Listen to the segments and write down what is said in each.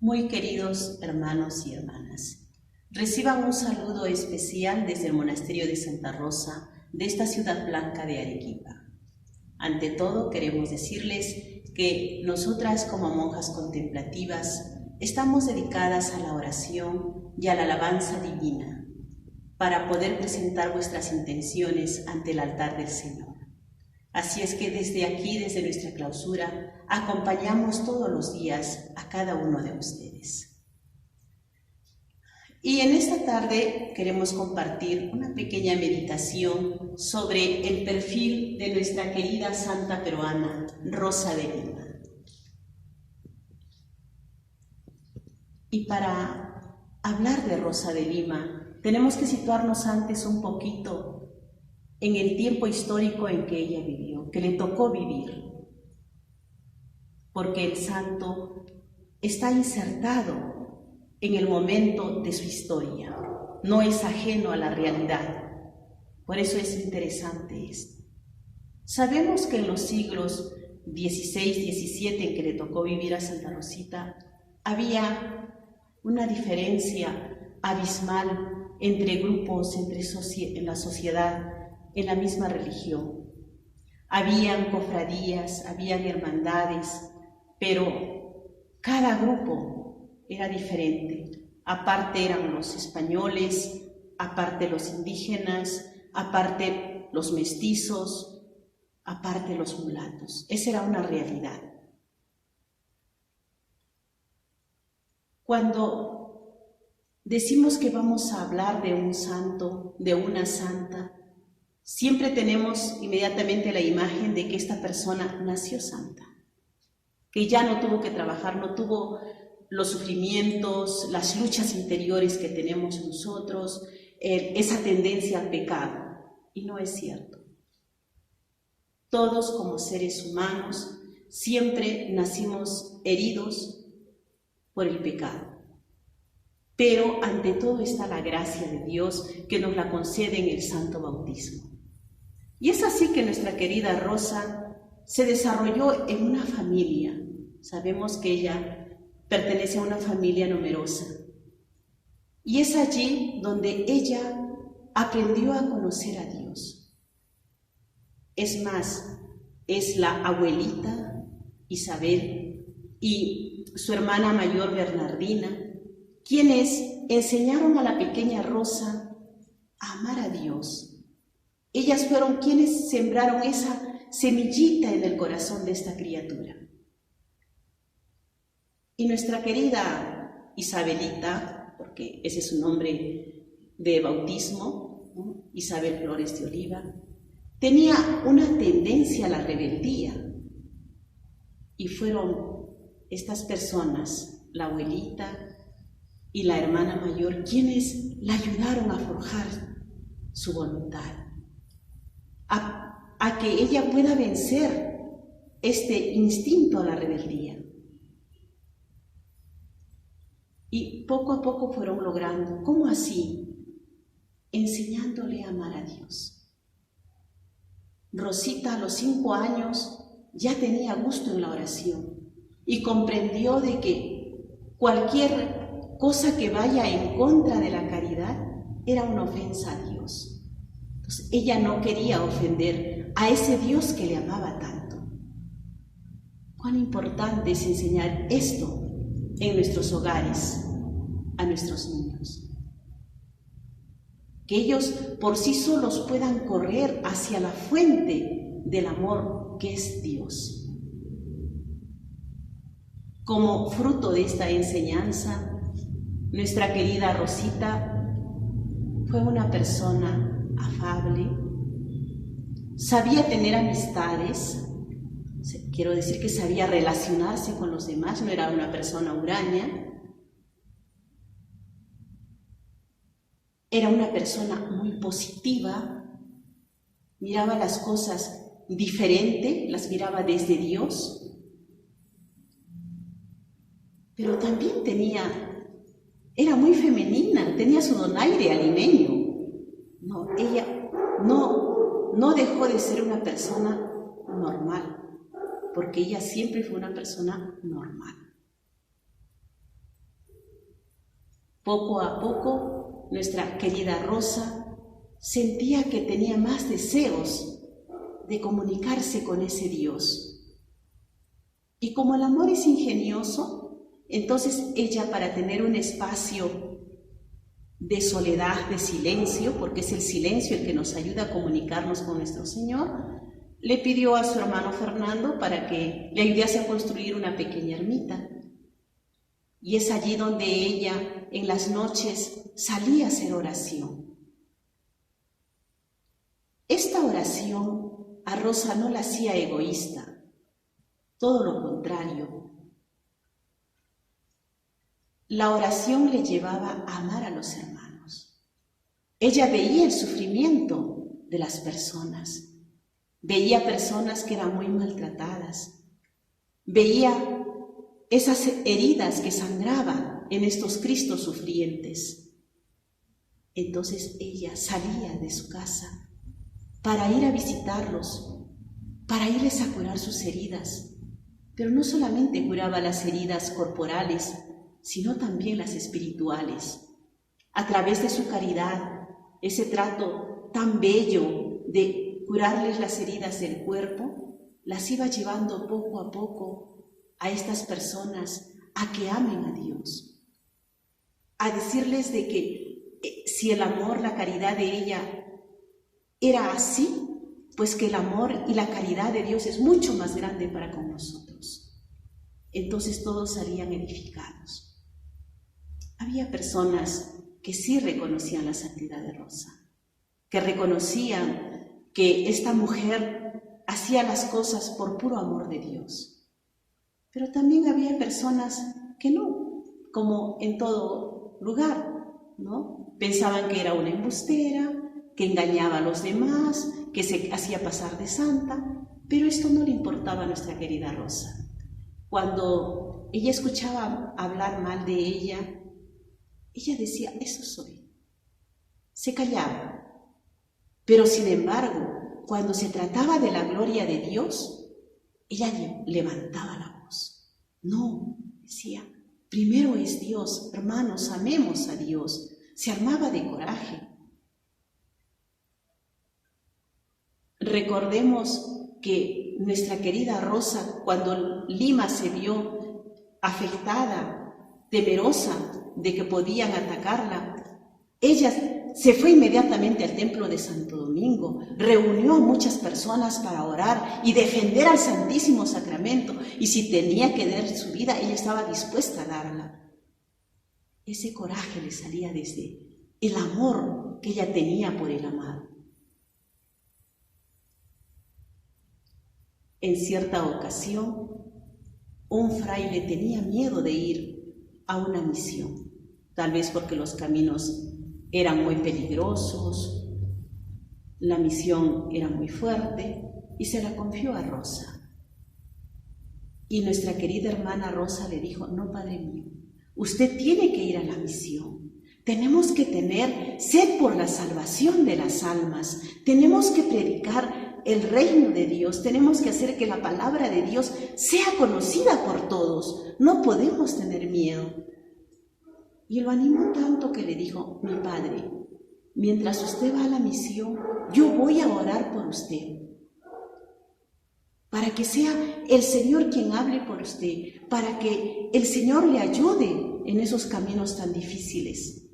Muy queridos hermanos y hermanas, reciban un saludo especial desde el Monasterio de Santa Rosa de esta ciudad blanca de Arequipa. Ante todo, queremos decirles que nosotras como monjas contemplativas estamos dedicadas a la oración y a la alabanza divina para poder presentar vuestras intenciones ante el altar del Señor. Así es que desde aquí, desde nuestra clausura, acompañamos todos los días a cada uno de ustedes. Y en esta tarde queremos compartir una pequeña meditación sobre el perfil de nuestra querida santa peruana, Rosa de Lima. Y para hablar de Rosa de Lima, tenemos que situarnos antes un poquito en el tiempo histórico en que ella vivió, que le tocó vivir, porque el santo está insertado en el momento de su historia, no es ajeno a la realidad. Por eso es interesante esto. Sabemos que en los siglos XVI, XVII, en que le tocó vivir a Santa Rosita, había una diferencia abismal entre grupos, en la sociedad, en la misma religión. Habían cofradías, habían hermandades, pero cada grupo era diferente. Aparte eran los españoles, aparte los indígenas, aparte los mestizos, aparte los mulatos. Esa era una realidad. Cuando decimos que vamos a hablar de un santo, de una santa, siempre tenemos inmediatamente la imagen de que esta persona nació santa, que ya no tuvo que trabajar, no tuvo los sufrimientos, las luchas interiores que tenemos nosotros, esa tendencia al pecado. Y no es cierto. Todos como seres humanos siempre nacimos heridos por el pecado. Pero ante todo está la gracia de Dios que nos la concede en el santo bautismo. Y es así que nuestra querida Rosa se desarrolló en una familia. Sabemos que ella pertenece a una familia numerosa. Y es allí donde ella aprendió a conocer a Dios. Es más, es la abuelita Isabel y su hermana mayor Bernardina, quienes enseñaron a la pequeña Rosa a amar a Dios. Ellas fueron quienes sembraron esa semillita en el corazón de esta criatura. Y nuestra querida Isabelita, porque ese es su nombre de bautismo, ¿no? Isabel Flores de Oliva, tenía una tendencia a la rebeldía. Y fueron estas personas, la abuelita y la hermana mayor, quienes la ayudaron a forjar su voluntad. A que ella pueda vencer este instinto a la rebeldía. Y poco a poco fueron logrando. ¿Cómo así? Enseñándole a amar a Dios. Rosita a los 5 años ya tenía gusto en la oración y comprendió de que cualquier cosa que vaya en contra de la caridad era una ofensa a Dios. Entonces, ella no quería ofender a ese Dios que le amaba tanto. Cuán importante es enseñar esto en nuestros hogares a nuestros niños. Que ellos por sí solos puedan correr hacia la fuente del amor que es Dios. Como fruto de esta enseñanza, nuestra querida Rosita fue una persona afable, sabía tener amistades, quiero decir que sabía relacionarse con los demás, no era una persona huraña, era una persona muy positiva, miraba las cosas diferente, las miraba desde Dios, pero también era muy femenina, tenía su donaire alimeño. No, ella no dejó de ser una persona normal, porque ella siempre fue una persona normal. Poco a poco, nuestra querida Rosa sentía que tenía más deseos de comunicarse con ese Dios. Y como el amor es ingenioso, entonces ella, para tener un espacio de soledad, de silencio, porque es el silencio el que nos ayuda a comunicarnos con nuestro Señor, le pidió a su hermano Fernando para que le ayudase a construir una pequeña ermita. Y es allí donde ella, en las noches, salía a hacer oración. Esta oración a Rosa no la hacía egoísta, todo lo contrario. La oración le llevaba a amar a los hermanos. Ella veía el sufrimiento de las personas, veía personas que eran muy maltratadas, veía esas heridas que sangraban en estos Cristos sufrientes. Entonces ella salía de su casa para ir a visitarlos, para irles a curar sus heridas, pero no solamente curaba las heridas corporales, sino también las espirituales. A través de su caridad, ese trato tan bello de curarles las heridas del cuerpo, las iba llevando poco a poco a estas personas a que amen a Dios, a decirles de que si el amor, la caridad de ella era así, pues que el amor y la caridad de Dios es mucho más grande para con nosotros. Entonces todos salían edificados. Había personas que sí reconocían la santidad de Rosa, que reconocían que esta mujer hacía las cosas por puro amor de Dios. Pero también había personas que no, como en todo lugar, ¿no? Pensaban que era una embustera, que engañaba a los demás, que se hacía pasar de santa, pero esto no le importaba a nuestra querida Rosa. Cuando ella escuchaba hablar mal de ella decía, eso soy. Se callaba. Pero sin embargo, cuando se trataba de la gloria de Dios, ella levantaba la voz. No, decía, primero es Dios, hermanos, amemos a Dios. Se armaba de coraje. Recordemos que nuestra querida Rosa, cuando Lima se vio afectada, temerosa de que podían atacarla, ella se fue inmediatamente al templo de Santo Domingo, reunió a muchas personas para orar y defender al Santísimo Sacramento, y si tenía que dar su vida, ella estaba dispuesta a darla. Ese coraje le salía desde el amor que ella tenía por el amado. En cierta ocasión, un fraile tenía miedo de ir a una misión, tal vez porque los caminos eran muy peligrosos, la misión era muy fuerte, y se la confió a Rosa. Y nuestra querida hermana Rosa le dijo, no, padre mío, usted tiene que ir a la misión. Tenemos que tener sed por la salvación de las almas, tenemos que predicar el reino de Dios, tenemos que hacer que la palabra de Dios sea conocida por todos, no podemos tener miedo. Y lo animó tanto que le dijo, mi padre, mientras usted va a la misión, yo voy a orar por usted, para que sea el Señor quien hable por usted, para que el Señor le ayude en esos caminos tan difíciles.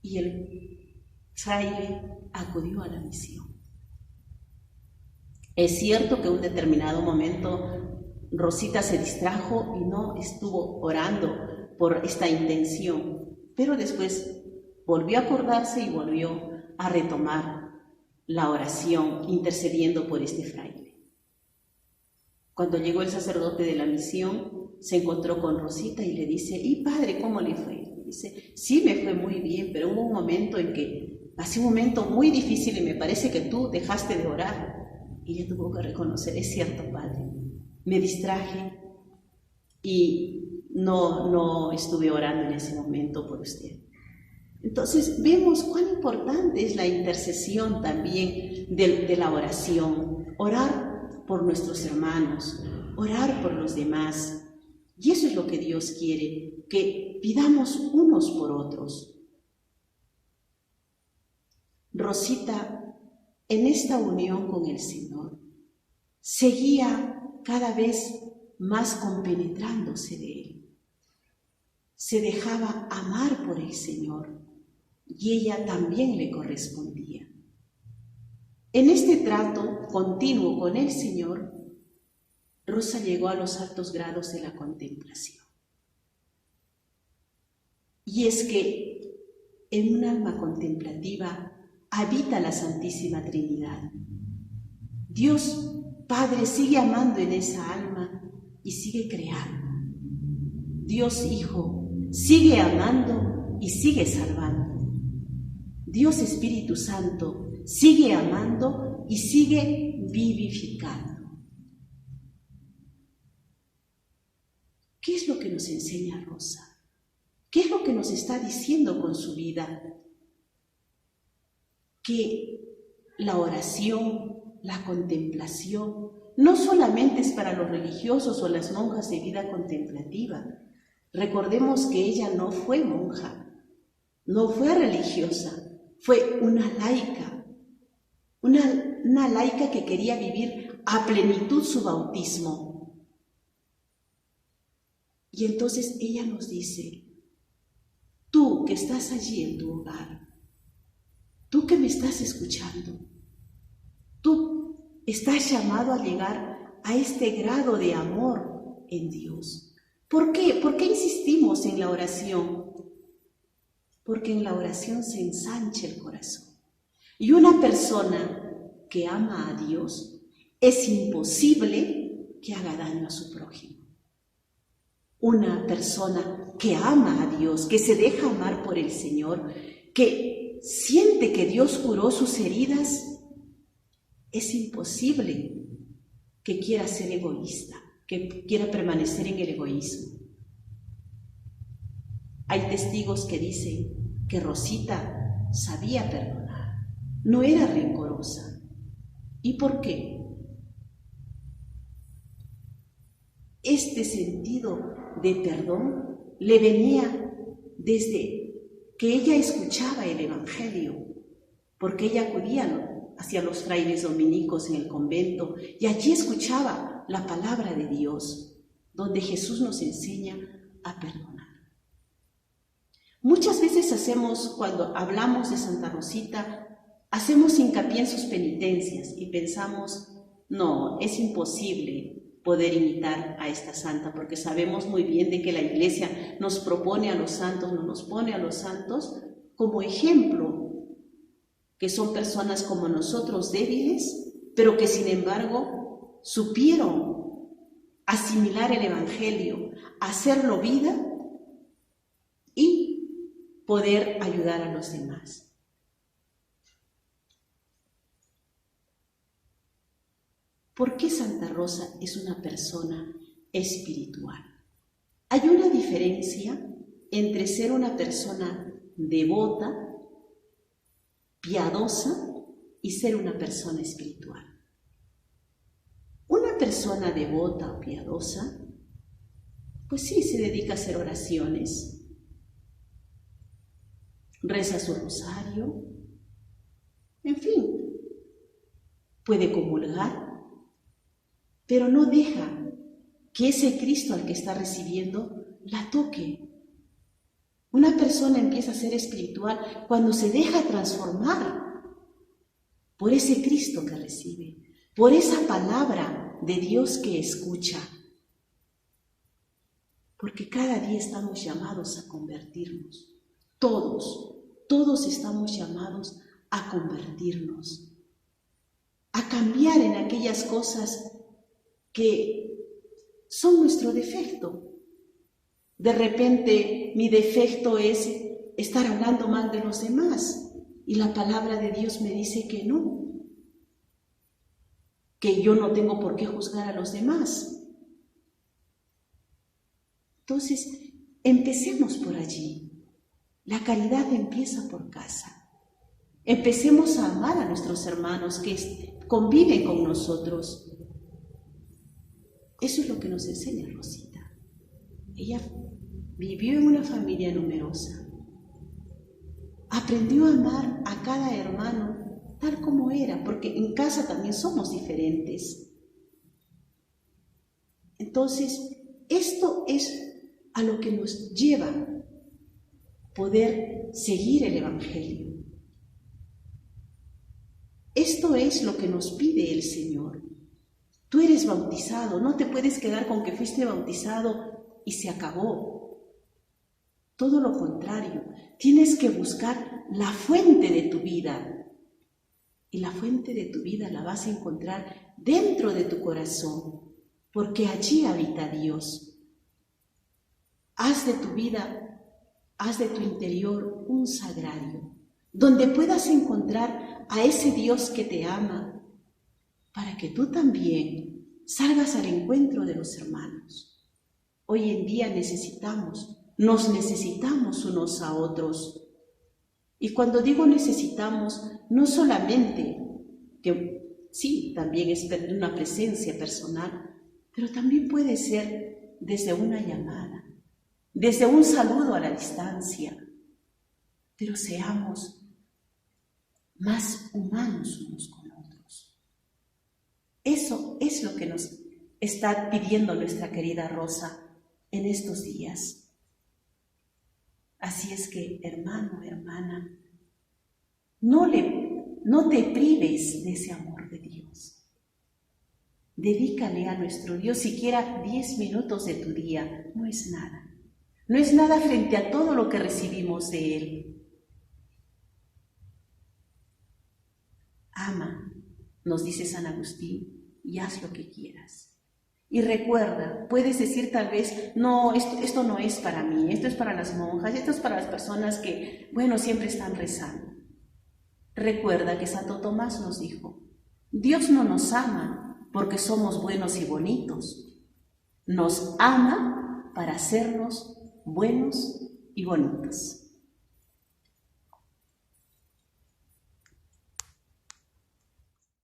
Y el fraile acudió a la misión. Es cierto que en un determinado momento Rosita se distrajo y no estuvo orando por esta intención, pero después volvió a acordarse y volvió a retomar la oración intercediendo por este fraile. Cuando llegó el sacerdote de la misión, se encontró con Rosita y le dice, ¿y padre, cómo le fue? Y dice, sí, me fue muy bien, pero hubo un momento en que pasé un momento muy difícil y me parece que tú dejaste de orar. Y ella tuvo que reconocer, es cierto, padre, me distraje y no estuve orando en ese momento por usted. Entonces vemos cuán importante es la intercesión también de la oración, orar por nuestros hermanos, orar por los demás. Y eso es lo que Dios quiere, que pidamos unos por otros. Rosita, en esta unión con el Señor, seguía cada vez más compenetrándose de Él. Se dejaba amar por el Señor y ella también le correspondía. En este trato continuo con el Señor, Rosa llegó a los altos grados de la contemplación. Y es que en un alma contemplativa habita la Santísima Trinidad. Dios Padre sigue amando en esa alma y sigue creando. Dios Hijo sigue amando y sigue salvando. Dios Espíritu Santo sigue amando y sigue vivificando. ¿Qué es lo que nos enseña Rosa? ¿Qué es lo que nos está diciendo con su vida? Que la oración, la contemplación, no solamente es para los religiosos o las monjas de vida contemplativa. Recordemos que ella no fue monja, no fue religiosa, fue una laica, una laica que quería vivir a plenitud su bautismo. Y entonces ella nos dice, tú que estás allí en tu hogar, tú que me estás escuchando, tú estás llamado a llegar a este grado de amor en Dios. ¿Por qué? ¿Por qué insistimos en la oración? Porque en la oración se ensancha el corazón. Y una persona que ama a Dios, es imposible que haga daño a su prójimo. Una persona que ama a Dios, que se deja amar por el Señor, que siente que Dios curó sus heridas, es imposible que quiera ser egoísta, que quiera permanecer en el egoísmo. Hay testigos que dicen que Rosita sabía perdonar, no era rencorosa. ¿Y por qué? Este sentido de perdón le venía desde que ella escuchaba el Evangelio, porque ella acudía hacia los frailes dominicos en el convento y allí escuchaba la palabra de Dios, donde Jesús nos enseña a perdonar. Muchas veces cuando hablamos de Santa Rosita, hacemos hincapié en sus penitencias y pensamos, no, es imposible poder imitar a esta santa, porque sabemos muy bien de que la Iglesia nos propone a los santos, no nos pone a los santos como ejemplo, que son personas como nosotros débiles, pero que sin embargo supieron asimilar el Evangelio, hacerlo vida y poder ayudar a los demás. ¿Por qué Santa Rosa es una persona espiritual? Hay una diferencia entre ser una persona devota, piadosa y ser una persona espiritual. Una persona devota o piadosa, pues sí, se dedica a hacer oraciones, reza su rosario, en fin, puede comulgar, pero no deja que ese Cristo al que está recibiendo la toque. Una persona empieza a ser espiritual cuando se deja transformar por ese Cristo que recibe, por esa palabra de Dios que escucha. Porque cada día estamos llamados a convertirnos. Todos estamos llamados a convertirnos, a cambiar en aquellas cosas que son nuestro defecto. De repente mi defecto es estar hablando mal de los demás y la palabra de Dios me dice que no, que yo no tengo por qué juzgar a los demás. Entonces, empecemos por allí. La caridad empieza por casa. Empecemos a amar a nuestros hermanos que conviven con nosotros. Eso es lo que nos enseña Rosita. Ella vivió en una familia numerosa. Aprendió a amar a cada hermano tal como era, porque en casa también somos diferentes. Entonces, esto es a lo que nos lleva poder seguir el Evangelio. Esto es lo que nos pide el Señor. Tú eres bautizado, no te puedes quedar con que fuiste bautizado y se acabó. Todo lo contrario, tienes que buscar la fuente de tu vida. Y la fuente de tu vida la vas a encontrar dentro de tu corazón, porque allí habita Dios. Haz de tu vida, haz de tu interior un sagrario, donde puedas encontrar a ese Dios que te ama, para que tú también salgas al encuentro de los hermanos. Hoy en día nos necesitamos unos a otros. Y cuando digo necesitamos, no solamente que sí, también es una presencia personal, pero también puede ser desde una llamada, desde un saludo a la distancia, pero seamos más humanos unos con otros. Eso es lo que nos está pidiendo nuestra querida Rosa en estos días. Así es que, hermano, hermana, no te prives de ese amor de Dios. Dedícale a nuestro Dios siquiera 10 minutos de tu día, no es nada. No es nada frente a todo lo que recibimos de Él. Ama, nos dice San Agustín, y haz lo que quieras. Y recuerda, puedes decir tal vez, no, esto no es para mí, esto es para las monjas, esto es para las personas que, bueno, siempre están rezando. Recuerda que Santo Tomás nos dijo, Dios no nos ama porque somos buenos y bonitos, nos ama para hacernos buenos y bonitos.